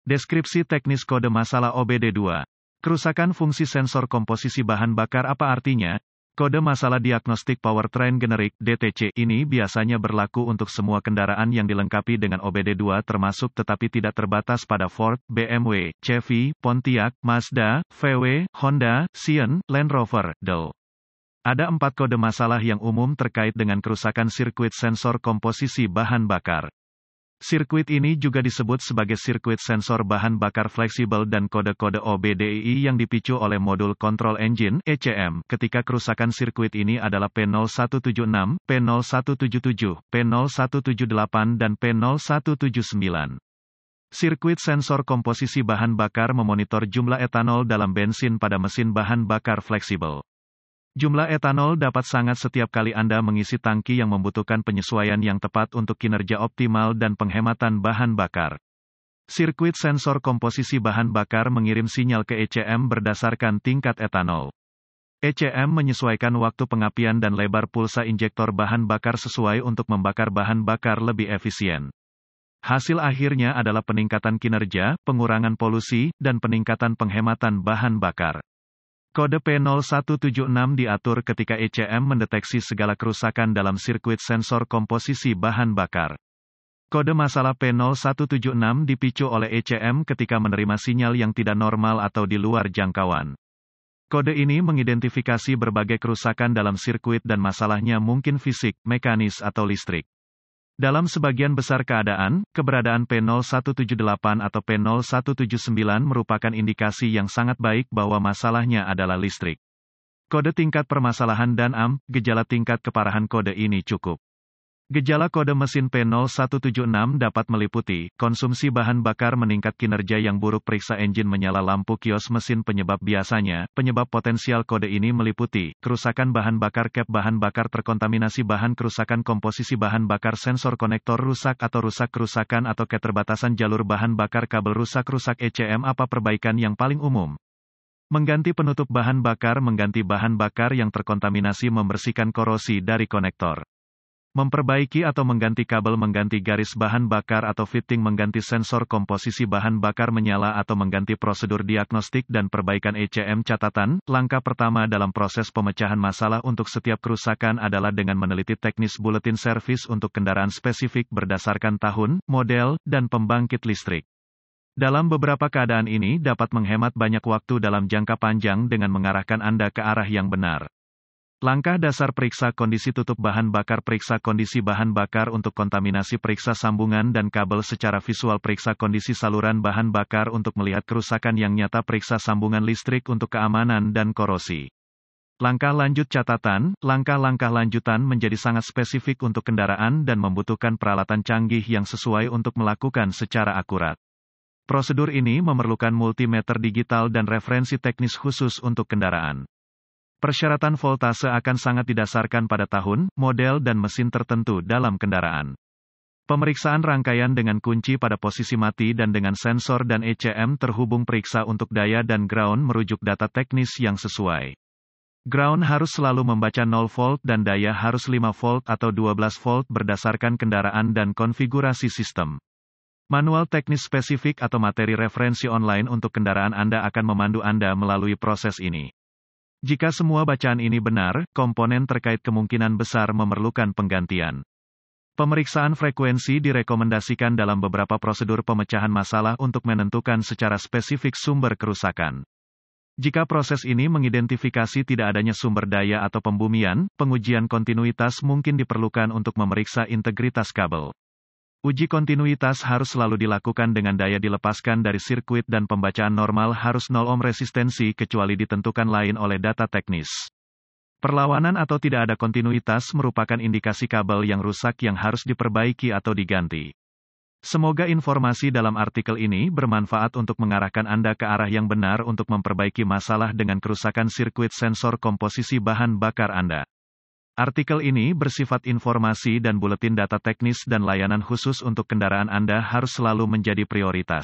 Deskripsi teknis kode masalah OBD2. Kerusakan fungsi sensor komposisi bahan bakar apa artinya? Kode masalah diagnostik powertrain generik (DTC) ini biasanya berlaku untuk semua kendaraan yang dilengkapi dengan OBD2 termasuk tetapi tidak terbatas pada Ford, BMW, Chevy, Pontiac, Mazda, VW, Honda, Scion, Land Rover, Dell. Ada 4 kode masalah yang umum terkait dengan kerusakan sirkuit sensor komposisi bahan bakar. Sirkuit ini juga disebut sebagai sirkuit sensor bahan bakar fleksibel dan kode-kode OBDI yang dipicu oleh modul control engine (ECM). Ketika kerusakan sirkuit ini adalah P0176, P0177, P0178 dan P0179. Sirkuit sensor komposisi bahan bakar memonitor jumlah etanol dalam bensin pada mesin bahan bakar fleksibel. Jumlah etanol dapat sangat setiap kali Anda mengisi tangki yang membutuhkan penyesuaian yang tepat untuk kinerja optimal dan penghematan bahan bakar. Sirkuit sensor komposisi bahan bakar mengirim sinyal ke ECM berdasarkan tingkat etanol. ECM menyesuaikan waktu pengapian dan lebar pulsa injektor bahan bakar sesuai untuk membakar bahan bakar lebih efisien. Hasil akhirnya adalah peningkatan kinerja, pengurangan polusi, dan peningkatan penghematan bahan bakar. Kode P0176 diatur ketika ECM mendeteksi segala kerusakan dalam sirkuit sensor komposisi bahan bakar. Kode masalah P0176 dipicu oleh ECM ketika menerima sinyal yang tidak normal atau di luar jangkauan. Kode ini mengidentifikasi berbagai kerusakan dalam sirkuit dan masalahnya mungkin fisik, mekanis atau listrik. Dalam sebagian besar keadaan, keberadaan P0178 atau P0179 merupakan indikasi yang sangat baik bahwa masalahnya adalah listrik. Kode tingkat permasalahan dan gejala tingkat keparahan kode ini cukup. Gejala kode mesin P0176 dapat meliputi, konsumsi bahan bakar meningkat kinerja yang buruk periksa engine menyala lampu kios mesin penyebab biasanya, penyebab potensial kode ini meliputi, kerusakan bahan bakar cap bahan bakar terkontaminasi bahan kerusakan komposisi bahan bakar sensor konektor rusak atau rusak kerusakan atau keterbatasan jalur bahan bakar kabel rusak ECM apa perbaikan yang paling umum? Mengganti penutup bahan bakar mengganti bahan bakar yang terkontaminasi membersihkan korosi dari konektor. Memperbaiki atau mengganti kabel mengganti garis bahan bakar atau fitting mengganti sensor komposisi bahan bakar menyala atau mengganti prosedur diagnostik dan perbaikan ECM catatan, langkah pertama dalam proses pemecahan masalah untuk setiap kerusakan adalah dengan meneliti teknis buletin servis untuk kendaraan spesifik berdasarkan tahun, model, dan pembangkit listrik. Dalam beberapa keadaan ini dapat menghemat banyak waktu dalam jangka panjang dengan mengarahkan Anda ke arah yang benar. Langkah dasar periksa kondisi tutup bahan bakar periksa kondisi bahan bakar untuk kontaminasi periksa sambungan dan kabel secara visual periksa kondisi saluran bahan bakar untuk melihat kerusakan yang nyata periksa sambungan listrik untuk keamanan dan korosi. Langkah lanjut catatan, langkah-langkah lanjutan menjadi sangat spesifik untuk kendaraan dan membutuhkan peralatan canggih yang sesuai untuk melakukan secara akurat. Prosedur ini memerlukan multimeter digital dan referensi teknis khusus untuk kendaraan. Persyaratan voltase akan sangat didasarkan pada tahun, model dan mesin tertentu dalam kendaraan. Pemeriksaan rangkaian dengan kunci pada posisi mati dan dengan sensor dan ECM terhubung periksa untuk daya dan ground merujuk data teknis yang sesuai. Ground harus selalu membaca 0 volt dan daya harus 5 volt atau 12 volt berdasarkan kendaraan dan konfigurasi sistem. Manual teknis spesifik atau materi referensi online untuk kendaraan Anda akan memandu Anda melalui proses ini. Jika semua bacaan ini benar, komponen terkait kemungkinan besar memerlukan penggantian. Pemeriksaan frekuensi direkomendasikan dalam beberapa prosedur pemecahan masalah untuk menentukan secara spesifik sumber kerusakan. Jika proses ini mengidentifikasi tidak adanya sumber daya atau pembumian, pengujian kontinuitas mungkin diperlukan untuk memeriksa integritas kabel. Uji kontinuitas harus selalu dilakukan dengan daya dilepaskan dari sirkuit dan pembacaan normal harus 0 ohm resistensi kecuali ditentukan lain oleh data teknis. Perlawanan atau tidak ada kontinuitas merupakan indikasi kabel yang rusak yang harus diperbaiki atau diganti. Semoga informasi dalam artikel ini bermanfaat untuk mengarahkan Anda ke arah yang benar untuk memperbaiki masalah dengan kerusakan sirkuit sensor komposisi bahan bakar Anda. Artikel ini bersifat informasi dan buletin data teknis dan layanan khusus untuk kendaraan Anda harus selalu menjadi prioritas.